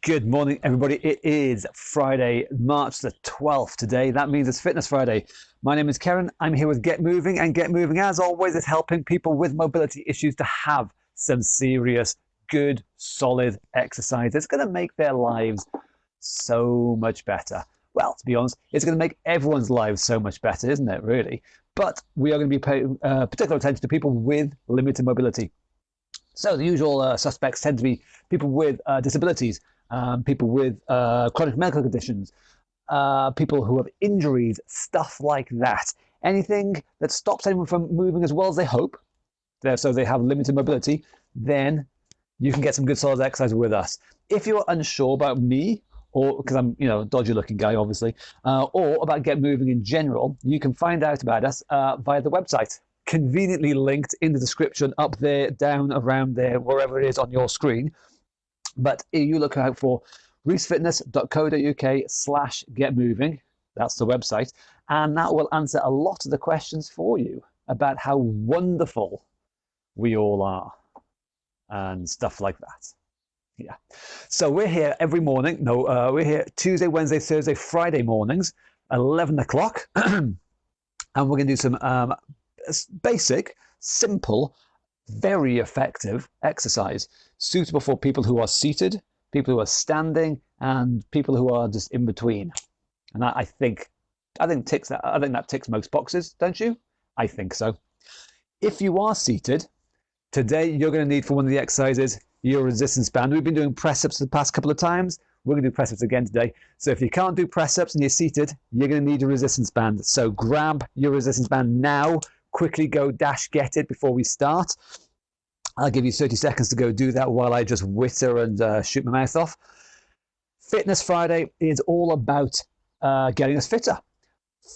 Good morning, everybody. It is Friday, March the 12th today. That means it's Fitness Friday. My name is Karen. I'm here with Get Moving, and Get Moving, as always, is helping people with mobility issues to have some serious, good, solid exercise that's going to make their lives so much better. Well, to be honest, it's going to make everyone's lives so much better, isn't it, really? But we are going to be paying particular attention to people with limited mobility. So the usual suspects tend to be people with disabilities, people with chronic medical conditions, people who have injuries, stuff like that. Anything that stops anyone from moving as well as they hope, so they have limited mobility, then you can get some good solid exercise with us. If you're unsure about me, or because I'm a dodgy looking guy, obviously, or about Get Moving in general, you can find out about us via the website. Conveniently linked in the description, up there, down, around there, wherever it is on your screen. But you look out for reesefitness.co.uk/getmoving. That's the website. And that will answer a lot of the questions for you about how wonderful we all are and stuff like that. Yeah. So we're here every morning. No, we're here Tuesday, Wednesday, Thursday, Friday mornings, 11 o'clock. And we're going to do some basic, simple, very effective exercise suitable for people who are seated, people who are standing, and people who are just in between. And I think that ticks most boxes, don't you? I think so. If you are seated, today you're going to need for one of the exercises your resistance band. We've been doing press-ups the past couple of times. We're going to do press-ups again today. So if you can't do press-ups and you're seated, you're going to need your resistance band. So grab your resistance band now. Quickly go get it before we start. I'll give you 30 seconds to go do that while I just witter and shoot my mouth off. Fitness Friday is all about getting us fitter.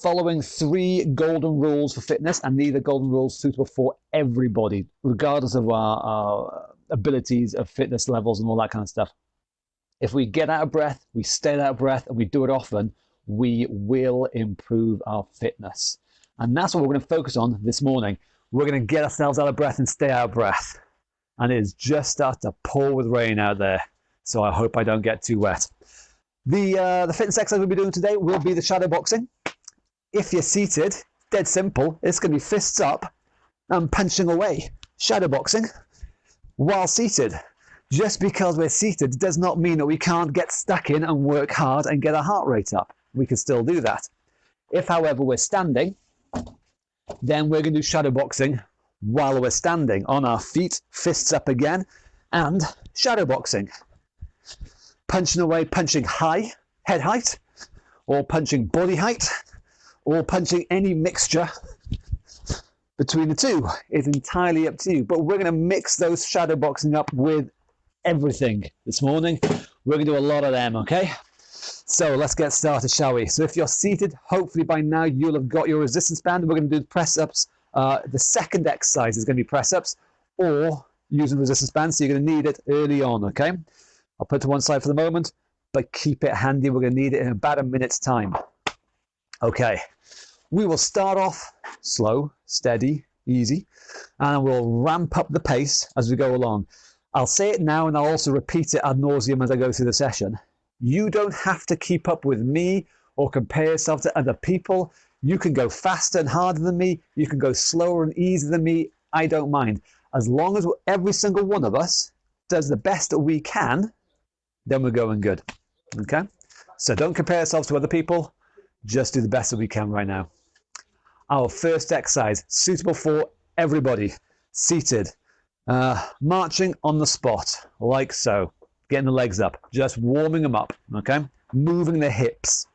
Following 3 golden rules for fitness, and these are golden rules suitable for everybody, regardless of our abilities, of fitness levels and all that kind of stuff. If we get out of breath, we stay out of breath, and we do it often, we will improve our fitness. And that's what we're going to focus on this morning. We're going to get ourselves out of breath and stay out of breath. And it is just starting to pour with rain out there. So I hope I don't get too wet. The fitness exercise we'll be doing today will be the shadow boxing. If you're seated, dead simple, it's going to be fists up and punching away. Shadow boxing while seated. Just because we're seated does not mean that we can't get stuck in and work hard and get our heart rate up. We can still do that. If, however, we're standing, then we're going to do shadow boxing while we're standing on our feet, fists up again, and shadow boxing. Punching away, punching high, head height, or punching body height, or punching any mixture between the two. It's entirely up to you. But we're going to mix those shadow boxing up with everything this morning. We're going to do a lot of them, okay? So let's get started, shall we? So if you're seated, hopefully by now you'll have got your resistance band. We're going to do press-ups. The second exercise is going to be press-ups or using resistance band, so you're going to need it early on, okay? I'll put it to one side for the moment, but keep it handy. We're going to need it in about a minute's time. Okay, we will start off slow, steady, easy, and we'll ramp up the pace as we go along. I'll say it now, and I'll also repeat it ad nauseum as I go through the session. You don't have to keep up with me or compare yourself to other people. You can go faster and harder than me. You can go slower and easier than me. I don't mind. As long as every single one of us does the best that we can, then we're going good. Okay? So don't compare yourselves to other people. Just do the best that we can right now. Our first exercise, suitable for everybody. Seated. Marching on the spot, like so. Getting the legs up, just warming them up, okay? Moving the hips.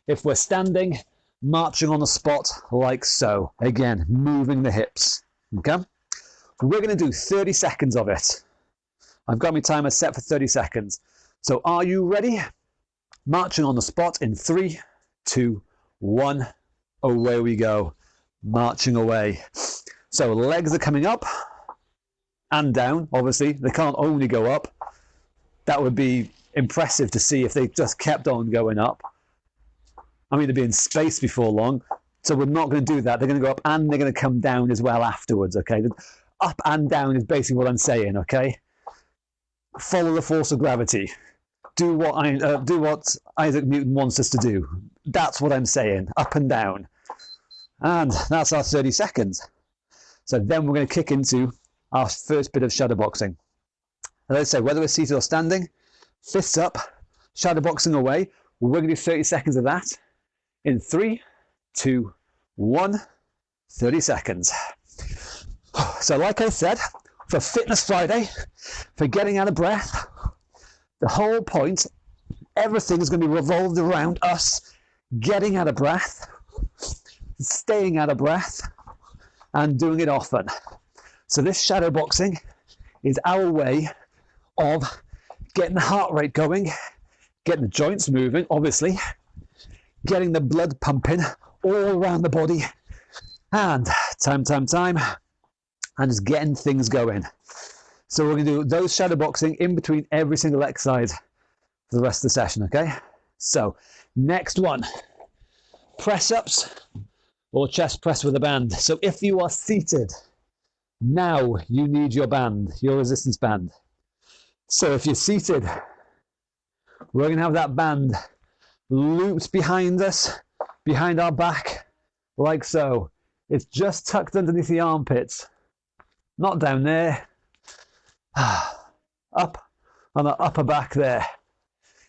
If we're standing, marching on the spot, like so. Again, moving the hips, okay? We're going to do 30 seconds of it. I've got my timer set for 30 seconds. So are you ready? Marching on the spot in 3, 2, 1. Away we go. Marching away. So legs are coming up and down, obviously. They can't only go up. That would be impressive to see if they just kept on going up. I mean, they'd be in space before long. So we're not going to do that. They're going to go up and they're going to come down as well afterwards, okay? Up and down is basically what I'm saying, okay? Follow the force of gravity. do what Isaac Newton wants us to do. That's what I'm saying, up and down. And that's our 30 seconds. So then we're going to kick into our first bit of shadowboxing. As I say, whether we're seated or standing, fists up, shadowboxing away. We're going to do 30 seconds of that in 3, 2, 1, 30 seconds. So like I said, for Fitness Friday, for getting out of breath, the whole point, everything is going to be revolved around us getting out of breath, staying out of breath, and doing it often. So this shadowboxing is our way of getting the heart rate going, getting the joints moving, obviously, getting the blood pumping all around the body, and time, and just getting things going. So we're going to do those shadowboxing in between every single exercise for the rest of the session, okay? So, next one, press-ups or chest press with a band. So if you are seated, now you need your band, your resistance band. So if you're seated, we're going to have that band looped behind us, behind our back, like so. It's just tucked underneath the armpits, not down there, up on the upper back there.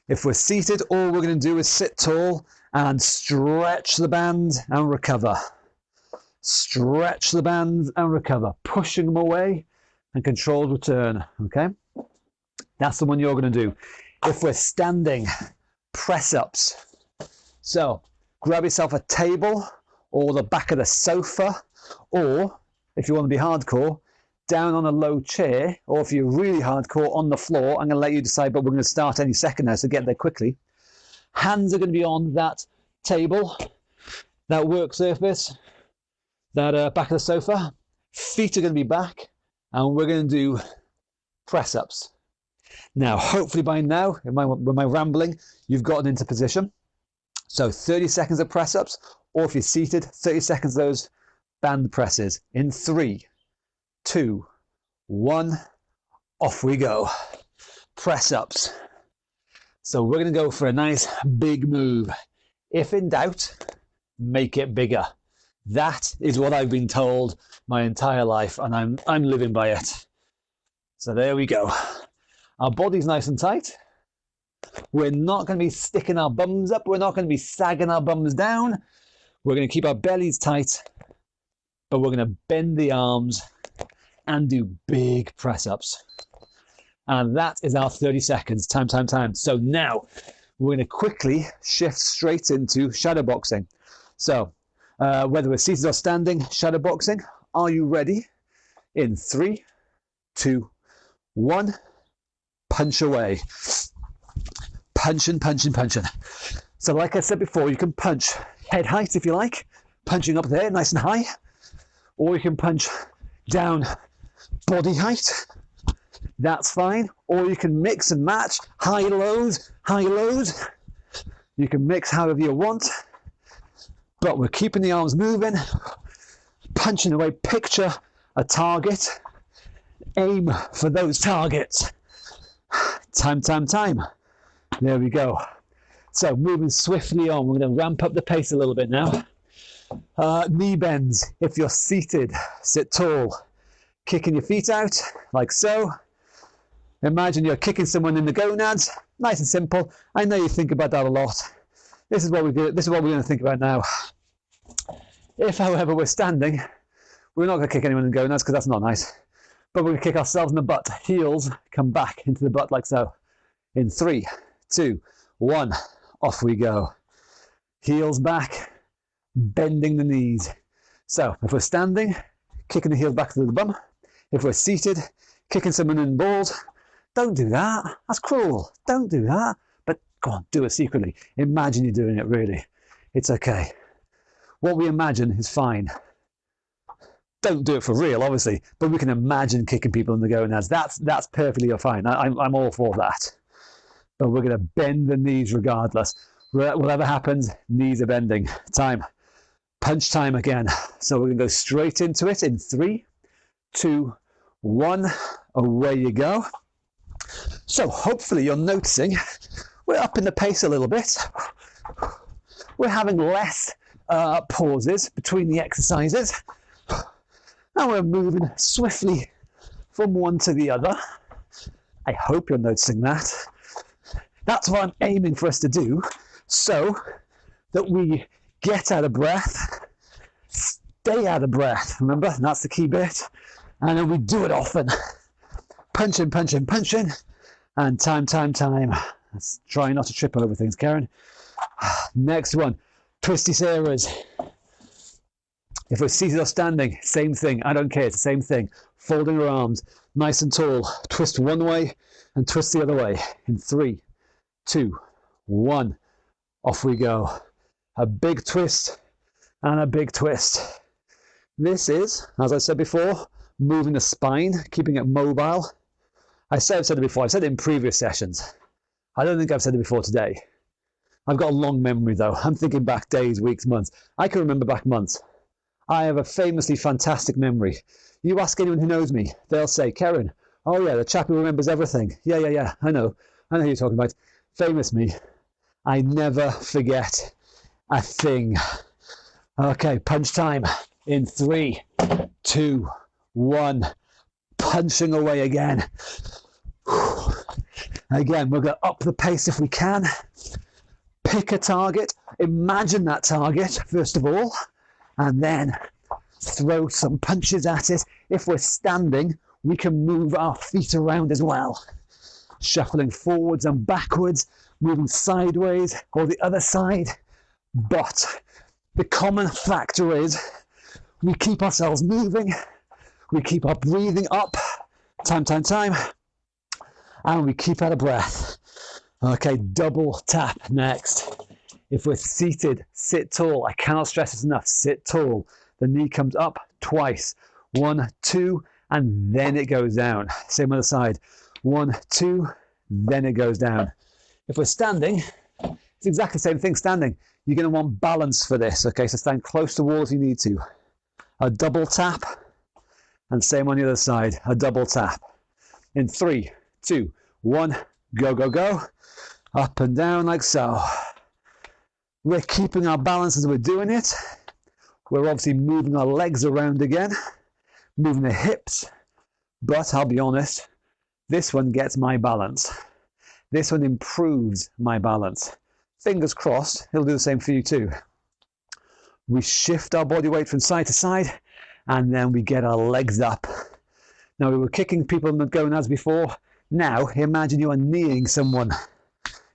If we're seated, all we're going to do is sit tall and stretch the band and recover. Stretch the band and recover, pushing them away and controlled return, okay? That's the one you're going to do. If we're standing, press-ups. So grab yourself a table or the back of the sofa, or if you want to be hardcore, down on a low chair, or if you're really hardcore, on the floor. I'm going to let you decide, but we're going to start any second now, so get there quickly. Hands are going to be on that table, that work surface, that back of the sofa. Feet are going to be back, and we're going to do press-ups. Now, hopefully by now, with my rambling, you've gotten into position. So 30 seconds of press-ups, or if you're seated, 30 seconds of those band presses in 3, 2, 1, off we go. Press-ups. So we're going to go for a nice big move. If in doubt, make it bigger. That is what I've been told my entire life, and I'm living by it. So there we go. Our body's nice and tight. We're not going to be sticking our bums up. We're not going to be sagging our bums down. We're going to keep our bellies tight, but we're going to bend the arms and do big press-ups. And that is our 30 seconds. Time. So now we're going to quickly shift straight into shadowboxing. So whether we're seated or standing, shadowboxing. Are you ready? In 3, 2, 1. Punch away. Punching. So like I said before, you can punch head height if you like, punching up there nice and high, or you can punch down body height. That's fine. Or you can mix and match high lows. You can mix however you want, but we're keeping the arms moving, punching away. Picture a target, aim for those targets. Time. There we go. So moving swiftly on, we're going to ramp up the pace a little bit now. Knee bends. If you're seated, sit tall, kicking your feet out like so. Imagine you're kicking someone in the gonads. Nice and simple. I know you think about that a lot. This is what we're going to think about now. If, however, we're standing, we're not going to kick anyone in the gonads because that's not nice. But we're going to kick ourselves in the butt. Heels come back into the butt like so. In 3, 2, 1, off we go. Heels back, bending the knees. So if we're standing, kicking the heels back to the bum. If we're seated, kicking someone in the balls. Don't do that. That's cruel. Don't do that. But go on, do it secretly. Imagine you're doing it, really. It's okay. What we imagine is fine. Don't do it for real, obviously, but we can imagine kicking people in the gonads. That's perfectly fine. I'm all for that. But we're going to bend the knees regardless. Whatever happens, knees are bending. Time. Punch time again. So we're going to go straight into it in 3, 2, 1. Away you go. So hopefully you're noticing we're upping the pace a little bit. We're having less pauses between the exercises. And we're moving swiftly from one to the other. I hope you're noticing that. That's what I'm aiming for us to do, so that we get out of breath, stay out of breath. Remember, that's the key bit. And then we do it often. Punching, punching, punching. And time. Let's try not to trip over things, Karen. Next one, twisty Sarahs. If we're seated or standing, same thing. I don't care, it's the same thing. Folding our arms, nice and tall. Twist one way and twist the other way. In 3, 2, 1. Off we go. A big twist and a big twist. This is, as I said before, moving the spine, keeping it mobile. I've said it before. I've said it in previous sessions. I don't think I've said it before today. I've got a long memory, though. I'm thinking back days, weeks, months. I can remember back months. I have a famously fantastic memory. You ask anyone who knows me, they'll say, Karen, oh yeah, the chap who remembers everything. Yeah, I know who you're talking about. Famous me. I never forget a thing. Okay, punch time. In 3, 2, 1. Punching away again. Again, we're going to up the pace if we can. Pick a target. Imagine that target, first of all. And then throw some punches at it. If we're standing, we can move our feet around as well. Shuffling forwards and backwards, moving sideways or the other side. But the common factor is we keep ourselves moving. We keep our breathing up. Time. And we keep out of breath. Okay, double tap next. If we're seated, sit tall. I cannot stress this enough. Sit tall. The knee comes up twice. 1, 2, and then it goes down. Same other side. 1, 2, then it goes down. If we're standing, it's exactly the same thing standing. You're going to want balance for this. Okay, so stand close to the wall if you need to. A double tap, and same on the other side. A double tap. In 3, 2, 1, go. Up and down like so. We're keeping our balance as we're doing it. We're obviously moving our legs around again, moving the hips, but I'll be honest, this one gets my balance. This one improves my balance. Fingers crossed, it'll do the same for you too. We shift our body weight from side to side, and then we get our legs up. Now, we were kicking people in the gonads before. Now, imagine you are kneeing someone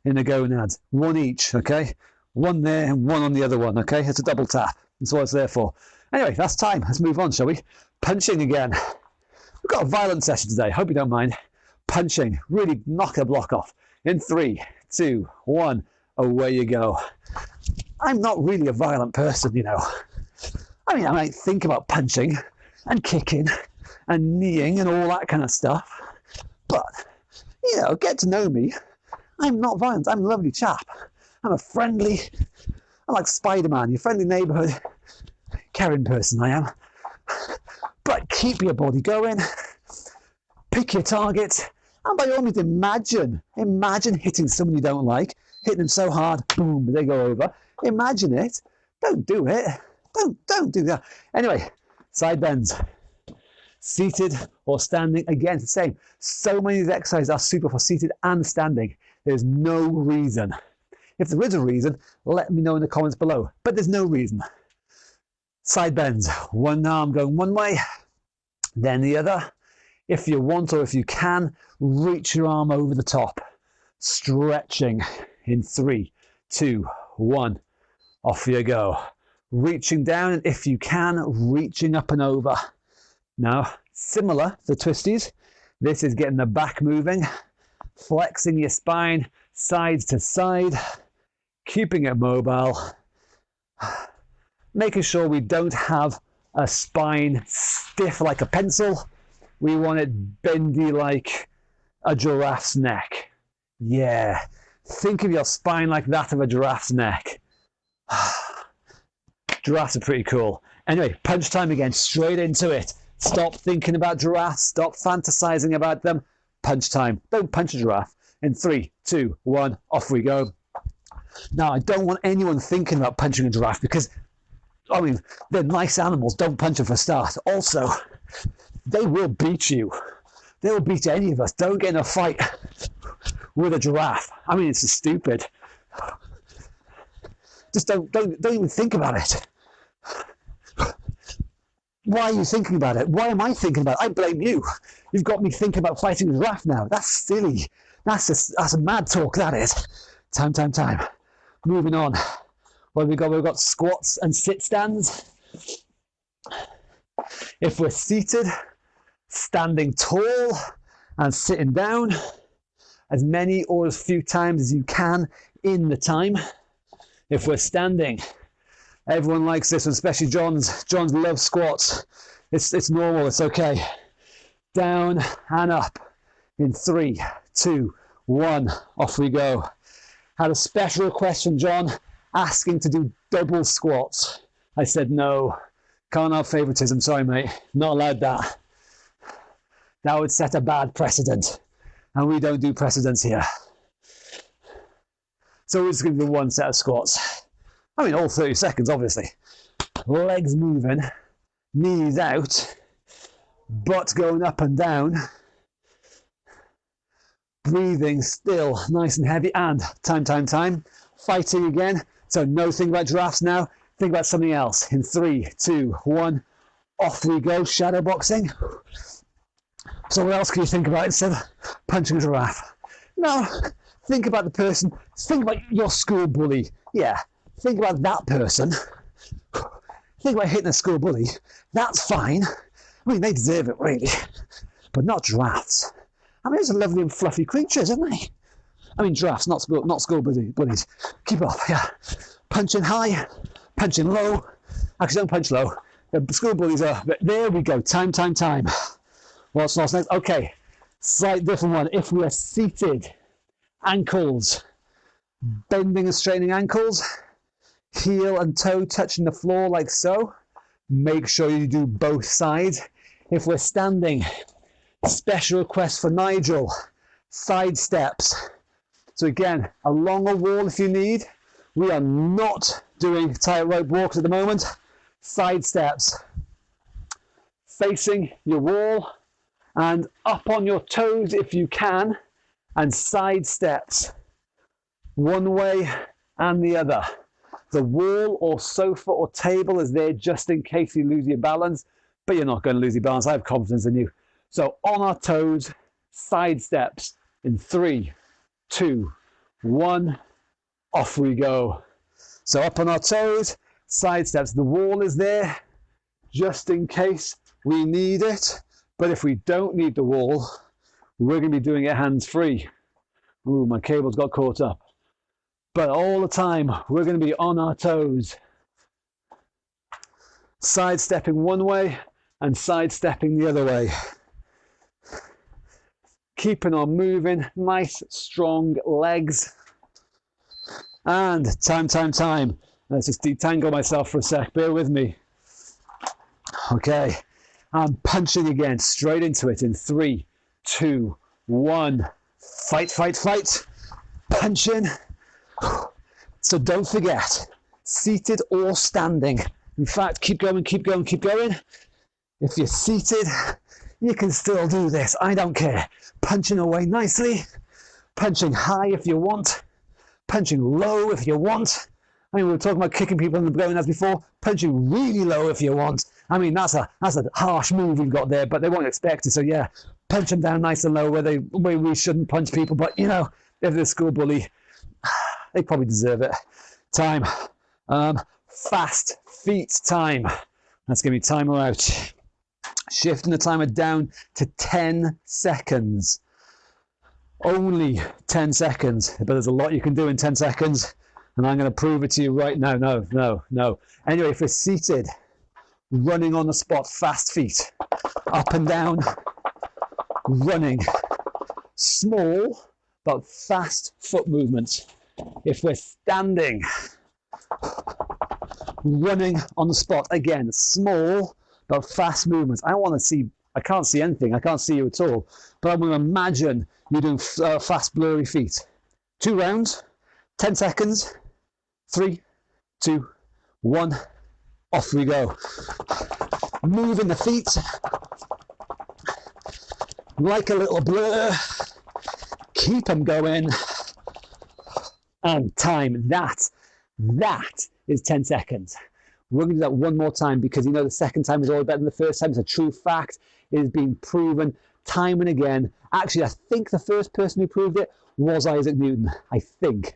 in the gonads. One each, okay? One there and one on the other one, okay? It's a double tap. That's what it's there for. Anyway, that's time. Let's move on, shall we? Punching again. We've got a violent session today. Hope you don't mind. Punching. Really knock the block off. In 3, 2, 1. Away you go. I'm not really a violent person, you know. I mean, I might think about punching and kicking and kneeing and all that kind of stuff. But, you know, get to know me. I'm not violent. I'm a lovely chap. I'm a friendly, I'm like Spider-Man, your friendly neighbourhood caring person I am. But keep your body going. Pick your target. And by all means, imagine hitting someone you don't like, hitting them so hard, boom, they go over. Imagine it. Don't do it. Don't do that. Anyway, side bends. Seated or standing, again, it's the same. So many of these exercises are super for seated and standing. There's no reason. If there is a reason, let me know in the comments below. But there's no reason. Side bends. One arm going one way, then the other. If you want or if you can, reach your arm over the top. Stretching in 3, 2, 1. Off you go. Reaching down, and if you can, reaching up and over. Now, similar to twisties, this is getting the back moving, flexing your spine sides to side, keeping it mobile, making sure we don't have a spine stiff like a pencil. We want it bendy like a giraffe's neck. Yeah, think of your spine like that of a giraffe's neck. Giraffes are pretty cool. Anyway, punch time again, straight into it. Stop thinking about giraffes, stop fantasizing about them. Punch time. Don't punch a giraffe. In 3, 2, 1, off we go. Now, I don't want anyone thinking about punching a giraffe because, I mean, they're nice animals. Don't punch them for a start. Also, they will beat you. They will beat any of us. Don't get in a fight with a giraffe. I mean, it's just stupid. Just don't even think about it. Why are you thinking about it? Why am I thinking about it? I blame you. You've got me thinking about fighting a giraffe now. That's silly. That's a mad talk, that is. Time. Moving on. What have we got? We've got squats and sit stands. If we're seated, standing tall and sitting down, as many or as few times as you can in the time. If we're standing, everyone likes this one, especially John's. John's loves squats. It's normal, it's okay. Down and up in 3, 2, 1, off we go. Had a special request from John asking to do double squats. I said no, can't have favoritism, sorry mate, not allowed that. That would set a bad precedent, and we don't do precedents here. So we're just going to do one set of squats. I mean, all 30 seconds, obviously. Legs moving, knees out, butt going up and down, breathing still nice and heavy, and time. Fighting again. So no think about giraffes now. Think about something else. In 3, 2, 1, off we go. Shadow boxing. So what else can you think about instead of punching a giraffe? No, think about the person. Think about your school bully. Yeah, think about that person. Think about hitting a school bully. That's fine. I mean, they deserve it, really. But not giraffes. I mean, they're lovely and fluffy creatures, aren't they? I mean, giraffes, not school bullies. Keep up, yeah. Punching high, punching low. Actually, don't punch low. The school bullies are, but there we go. Time. What's next? Okay, slight different one. If we are seated, ankles, bending and straightening ankles, heel and toe touching the floor like so. Make sure you do both sides. If we're standing, special request for Nigel, side steps. So again, along a wall if you need. We are not doing tightrope walks at the moment. Side steps. Facing your wall and up on your toes if you can, and side steps. One way and the other. The wall or sofa or table is there just in case you lose your balance, but you're not going to lose your balance. I have confidence in you. So on our toes, side steps in 3, 2, 1, off we go. So up on our toes, side steps. The wall is there just in case we need it, but if we don't need the wall, we're going to be doing it hands-free. Ooh, my cable's got caught up. But all the time, we're going to be on our toes. Sidestepping one way and sidestepping the other way. Keeping on moving, nice, strong legs. And time. Let's just detangle myself for a sec, bear with me. Okay, I'm punching again, straight into it in 3, 2, 1. Fight. Punching. So don't forget, seated or standing. In fact, keep going. If you're seated, you can still do this. I don't care. Punching away nicely. Punching high if you want. Punching low if you want. I mean, we were talking about kicking people in the gonads before. Punching really low if you want. I mean, that's a harsh move we've got there, but they won't expect it. So yeah, punch them down nice and low where we shouldn't punch people. But you know, if they're a school bully, they probably deserve it. Time. Fast feet time. Let's give me timer out. Shifting the timer down to 10 seconds. Only 10 seconds, but there's a lot you can do in 10 seconds, and I'm going to prove it to you right now. No. Anyway, if we're seated, running on the spot, fast feet, up and down, running, small but fast foot movements. If we're standing, running on the spot, again, small but fast movements. I want to see I can't see anything. I can't see you at all. But I'm going to imagine you're doing fast, blurry feet. 2 rounds, 10 seconds. 3, 2, 1. Off we go. Moving the feet like a little blur. Keep them going. And time. That is 10 seconds. We're going to do that one more time because you know the second time is always better than the first time. It's a true fact. It has been proven time and again. Actually, I think the first person who proved it was Isaac Newton. I think. It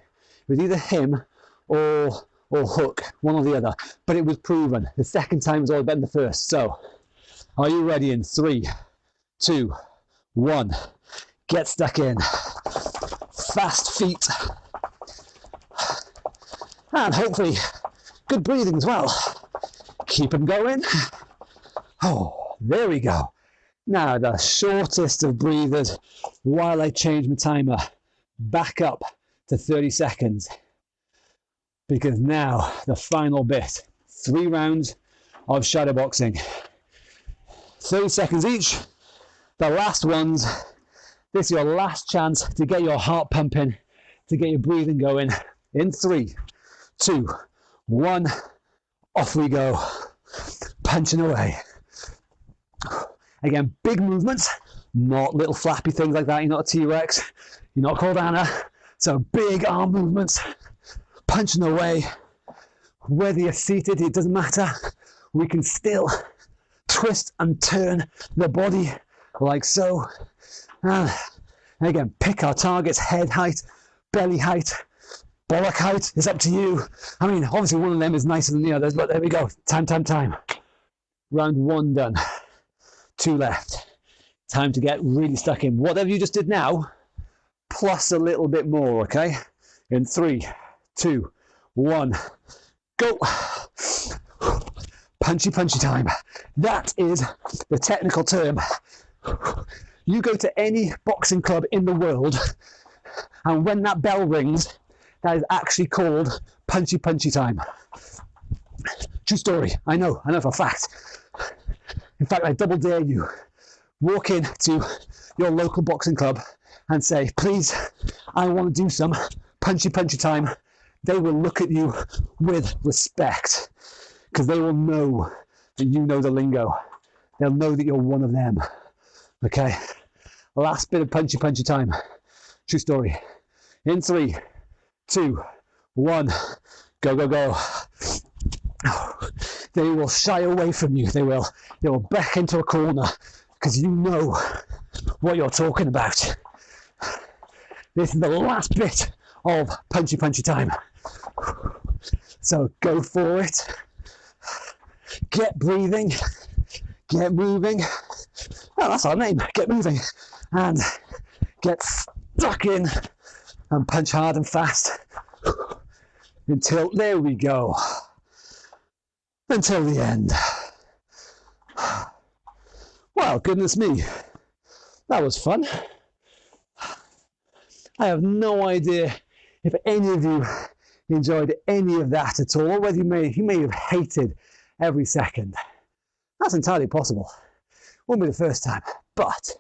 was either him or Hook, one or the other. But it was proven. The second time is always better than the first. So, are you ready in 3, 2, 1. Get stuck in. Fast feet. And hopefully, good breathing as well. Keep them going. Oh, there we go. Now, the shortest of breathers while I change my timer back up to 30 seconds. Because now, the final bit. 3 rounds of shadowboxing. 30 seconds each. The last ones. This is your last chance to get your heart pumping, to get your breathing going. In 3, 2, 1. Off we go. Punching away. Again, big movements, not little flappy things like that. You're not a T-Rex. You're not called Anna. So big arm movements. Punching away. Whether you're seated, it doesn't matter. We can still twist and turn the body like so. And again, pick our targets, head height, belly height, bollock height. It's up to you. I mean, obviously one of them is nicer than the others, but there we go. Time. Round 1 done. 2 left. Time to get really stuck in. Whatever you just did now, plus a little bit more, okay? In 3, 2, 1, go. Punchy time. That is the technical term. You go to any boxing club in the world, and when that bell rings, that is actually called punchy time. True story. I know for a fact. In fact, I double dare you. Walk into your local boxing club and say, please, I want to do some punchy time. They will look at you with respect because they will know that you know the lingo. They'll know that you're one of them. Okay? Last bit of punchy time. True story. In 3, 2, 1. Go. They will shy away from you. They will back into a corner because you know what you're talking about. This is the last bit of punchy time. So go for it. Get breathing. Get moving. Oh, that's our name. Get moving. And get stuck in and punch hard and fast until, there we go. Until the end. Well, goodness me. That was fun. I have no idea if any of you enjoyed any of that at all, or whether you may have hated every second. That's entirely possible. Won't be the first time, but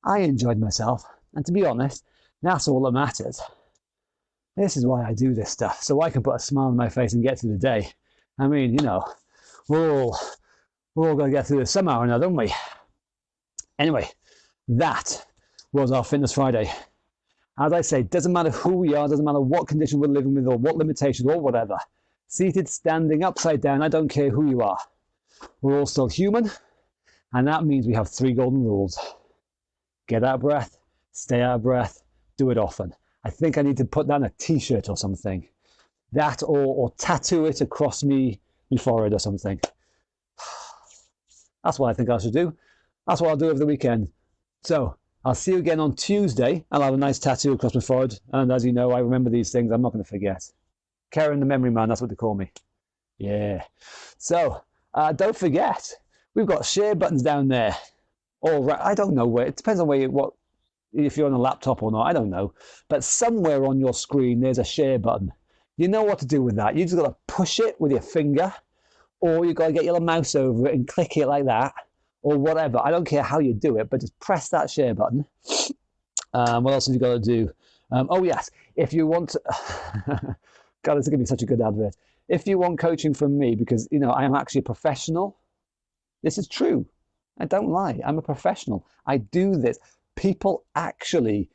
I enjoyed myself, and to be honest, that's all that matters. This is why I do this stuff, so I can put a smile on my face and get through the day. I mean, you know, we're all going to get through this somehow or another, aren't we? Anyway, that was our Fitness Friday. As I say, doesn't matter who we are, doesn't matter what condition we're living with or what limitations or whatever. Seated, standing, upside down, I don't care who you are. We're all still human, and that means we have 3 golden rules. Get out of breath, stay out of breath, do it often. I think I need to put that on a t-shirt or something. That or tattoo it across my forehead or something. That's what I think I should do. That's what I'll do over the weekend. So, I'll see you again on Tuesday. I'll have a nice tattoo across my forehead. And as you know, I remember these things. I'm not going to forget. Karen the Memory Man, that's what they call me. Yeah. So, don't forget, we've got share buttons down there. I don't know where. It depends on if you're on a laptop or not. I don't know. But somewhere on your screen, there's a share button. You know what to do with that. You just got to push it with your finger, or you've got to get your mouse over it and click it like that, or whatever. I don't care how you do it, but just press that share button. What else have you got to do? Oh, yes. If you want to... God, this is going to be such a good advert. If you want coaching from me, because, you know, I am actually a professional, this is true. I don't lie. I'm a professional. I do this. People actually,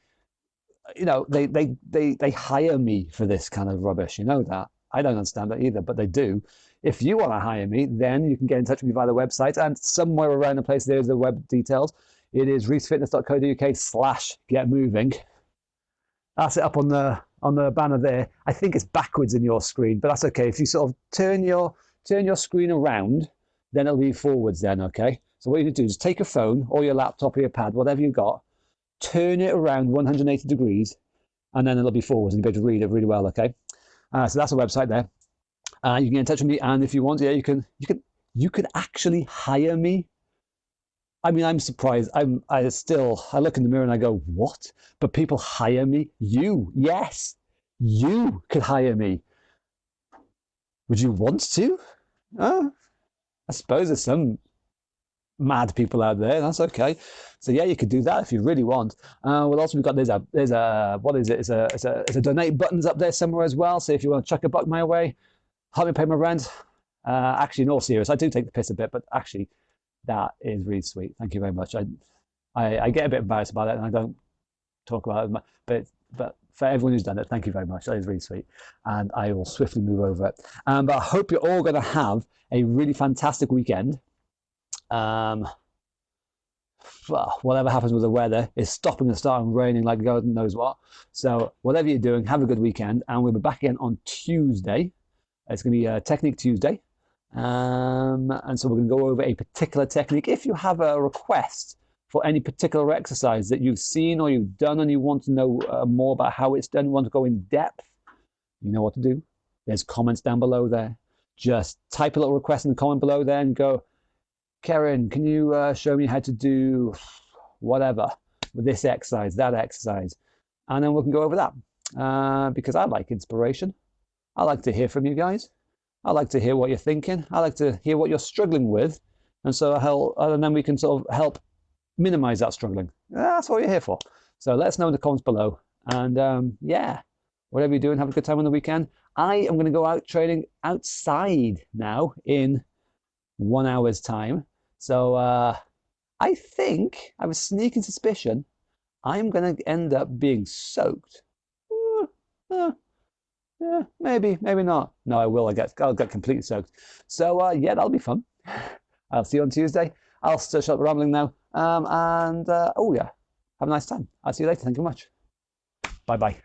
you know, they hire me for this kind of rubbish. You know that. I don't understand that either, but they do. If you want to hire me, then you can get in touch with me via the website, and somewhere around the place there's the web details. It is reesefitness.co.uk/getmoving. That's it up on the banner there. I think it's backwards in your screen, but that's okay. If you sort of turn your screen around, then it'll be forwards then, okay? So what you can do is take a phone or your laptop or your pad, whatever you got, turn it around 180 degrees, and then it'll be forwards, and you'll be able to read it really well, okay? So that's a website there. You can get in touch with me, and if you want, yeah, you can actually hire me. I mean, I'm surprised. I look in the mirror and I go, what? But people hire me? Yes, you could hire me. Would you want to? I suppose there's some mad people out there. That's okay. So yeah, you could do that if you really want. What else we've got? There's a what is it? It's a donate buttons up there somewhere as well. So if you want to chuck a buck my way, help me pay my rent. Actually, in all seriousness, I do take the piss a bit, but actually, that is really sweet. Thank you very much. I get a bit embarrassed about it, and I don't talk about it, but for everyone who's done it, thank you very much. That is really sweet, and I will swiftly move over it. But I hope you're all going to have a really fantastic weekend. Whatever happens with the weather is stopping and starting raining like God knows what. So whatever you're doing, have a good weekend, and we'll be back again on Tuesday. It's going to be Technique Tuesday. And so we're going to go over a particular technique. If you have a request for any particular exercise that you've seen or you've done and you want to know more about how it's done, you want to go in depth, you know what to do. There's comments down below there. Just type a little request in the comment below there and go, Karen, can you show me how to do whatever with this exercise, that exercise? And then we can go over that because I like inspiration. I like to hear from you guys. I like to hear what you're thinking. I like to hear what you're struggling with. And then we can sort of help minimize that struggling. That's what you're here for. So let us know in the comments below. And yeah, whatever you're doing, have a good time on the weekend. I am going to go out training outside now in 1 hour's time. So I think, I have a sneaking suspicion, I'm going to end up being soaked. Yeah, maybe not. No, I will. I'll get completely soaked. So yeah, that'll be fun. I'll see you on Tuesday. I'll still shut up rambling now. Oh yeah, have a nice time. I'll see you later. Thank you very much. Bye bye.